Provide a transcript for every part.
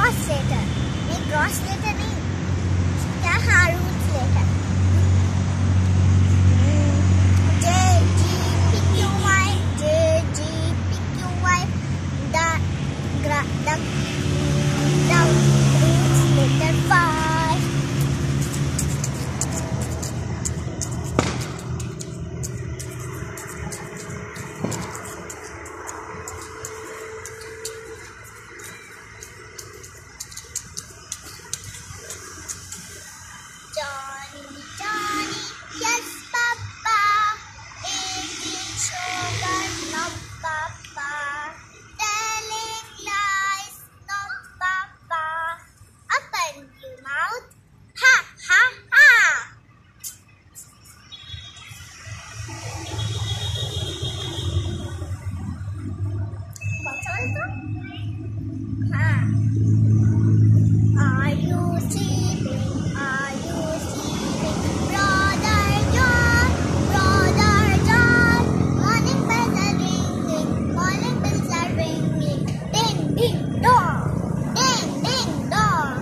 gross letter. नहीं gross letter नहीं. क्या हाँ roots letter. J G P Q Y J G P Q Y the roots letter 5. Johnny, Johnny, yes, Papa. Eating sugar, no, Papa. Telling lies, no, Papa. Open your mouth, ha, ha, ha. What's all that? Ha. Are you sleeping? Are you sleeping? Brother John, morning bells are ringing, morning bells are ringing. Ding, ding, dong, ding, ding, dong.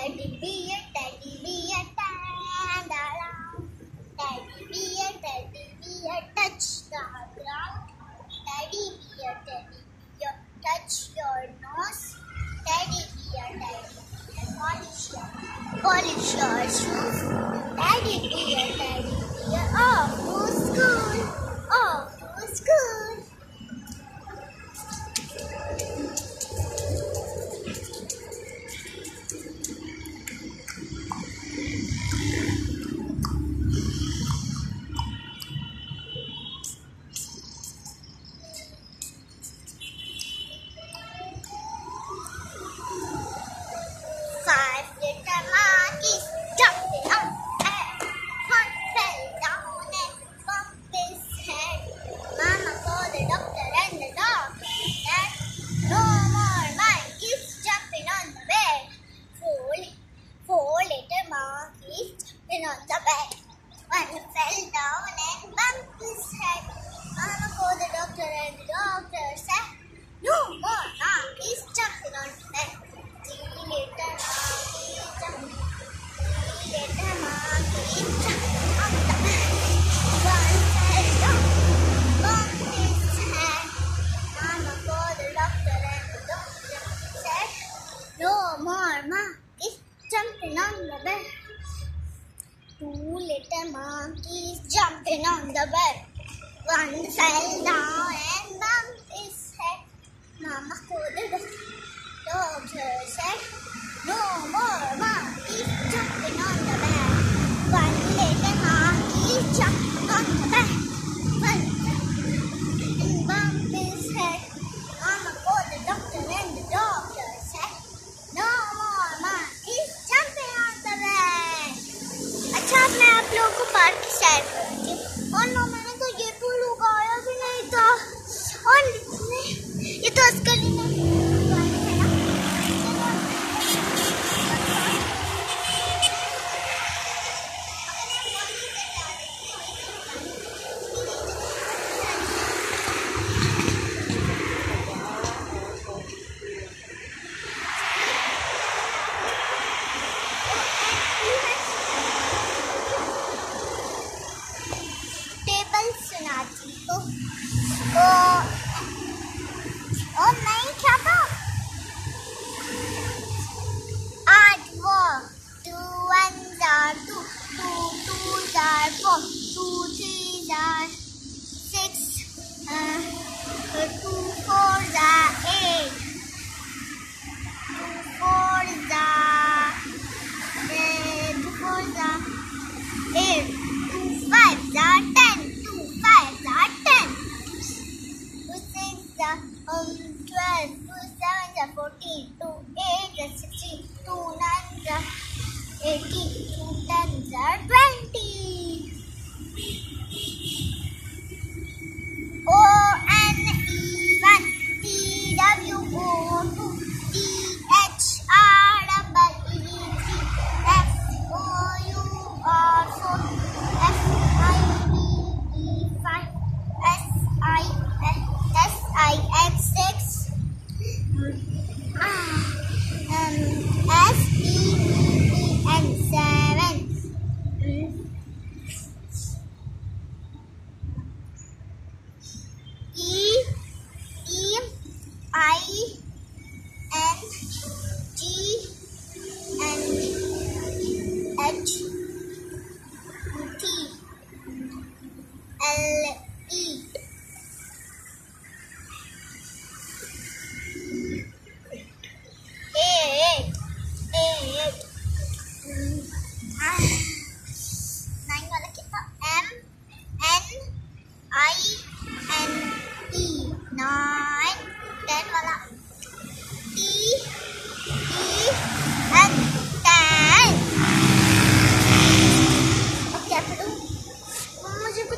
Teddy bear, stand around. Teddy bear, touch the ground. Teddy bear, touch your nose. Teddy bear, polish your shoes. Teddy bear, off to school, off to school. Five little monkeys jumping up air. One fell down and bumped his head. Mama called the doctor and the doctor said, no more monkeys jumping on the bed. Four little monkeys jumping on the bed. One fell down and bumped his head. Mama called the doctor and the doctor said, no more monkeys jumping on the bed. Three little monkeys jumping on the bed. One fell down, bumped his head. Mama called the doctor and the doctor said, no more monkeys jumping on the bed. Two little monkeys jumping on the bed. One fell down and bumped his head. Mama called the doctor said, no more monkeys jumping on the bed. One little monkey jumped on the bed. One and bumped his head. Mama called the doctor and the doctor said, no more monkeys jumping on the bed. अच्छा अब मैं आप लोगों को park की सैर करती हूँ। और नो मैंने तो ये फूल उगाया भी नहीं था और ये तो अस्करी ने सुनाती तो और नहीं क्या था 8 वो 2 1s are 2 2 2s are 4 2 3s are 6 2 4s are 8 2 4s are 8 2 5s are 10 2 5s are 10 2 6s are 12 2 7s are 14 2 8s are 16 2 9s are 18 2 10s are 20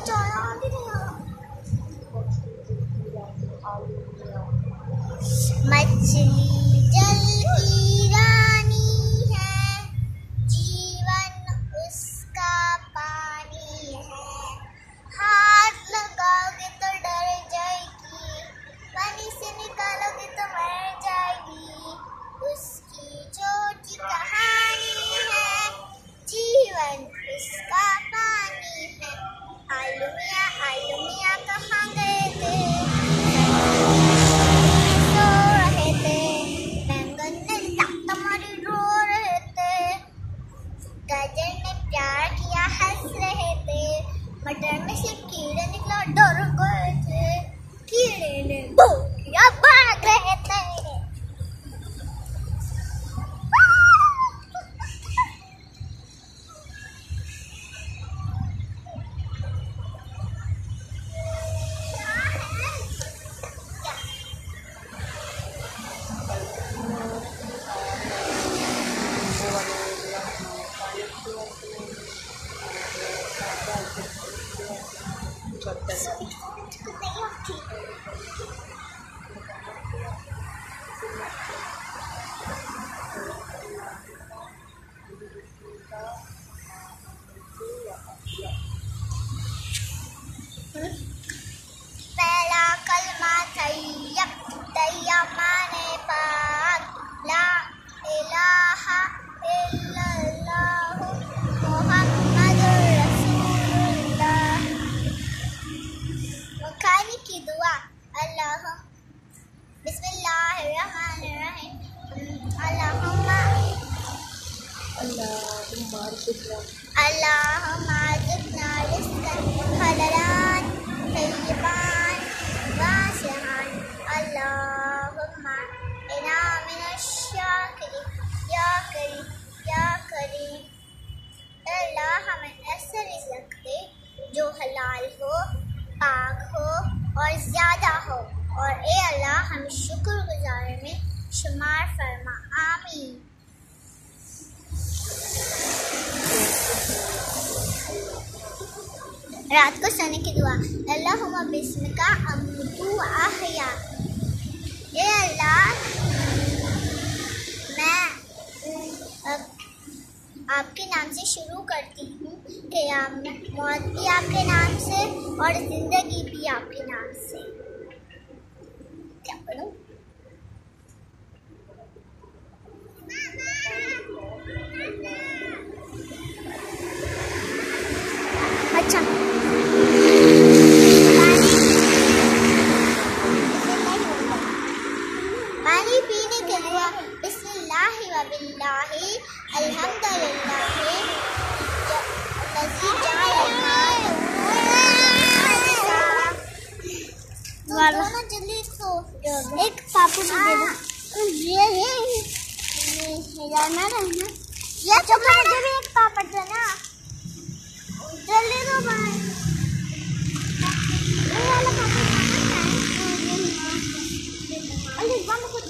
चारा भी नहीं आ रहा। मछली जल की रानी है, जीवन उसका पानी है। हाथ लगाओगे तो डर जाएगी, पानी से निकालोगे तो मर जाएगी। उसकी छोटी कहानी है, जीवन उसका पानी है। आलू मियाँ कहाँ गए थे, सो रहे थे। बैंगन ने टमाटर रो रहे थे, गाजर ने प्यार किया हंस रहे थे। मटर में से कीड़े निकला डर गए थे, कीड़े ने भौ किया भाग रहे थे। पहला कलमा तैय्या माने पाक, ला इलाहा इल्लल्लाहु मुहम्मदुर रसूलुल्लाह। खाने की दुआ, बिस्मिल्लाहिर्रहमानिर्रहीम। अल्लाहुम्मा अर्ज़ुक़ना रिज़्क़न हलालन तय्यिबन वासिअन। अल्लाहुम्मा इन्ना मिनश शाकिरीन या करीम। अल्लाह हमें ऐसा रिज़्क़ दे जो हलाल हो, पाक हो और ज़्यादा हो, और ए अल्लाह हमें शुक्रगुज़ार में शुमार फरमा। आमीन। रात को सोने की दुआ, अल्लाहुम्मा बिस्मिका अमूतु व अहया। ए अल्लाह, मैं आपके नाम से शुरू करती हूँ कि मौत भी आपके नाम से और जिंदगी भी आपके नाम से। क्या पढ़ूं? अच्छा, पानी पीने के दुआ, बिस्मिल्लाहि व बिल्लाहि अल्हम्दुलिल्लाहि लज़ी जअलना दोनों जल्दी सो। एक पापू दे दो। ये जाना रहना। ये चुपड़ा मुझे भी एक पापड़ देना। जल्दी दो भाई। ये वाला पापड़ खाना है। अरे बम खुद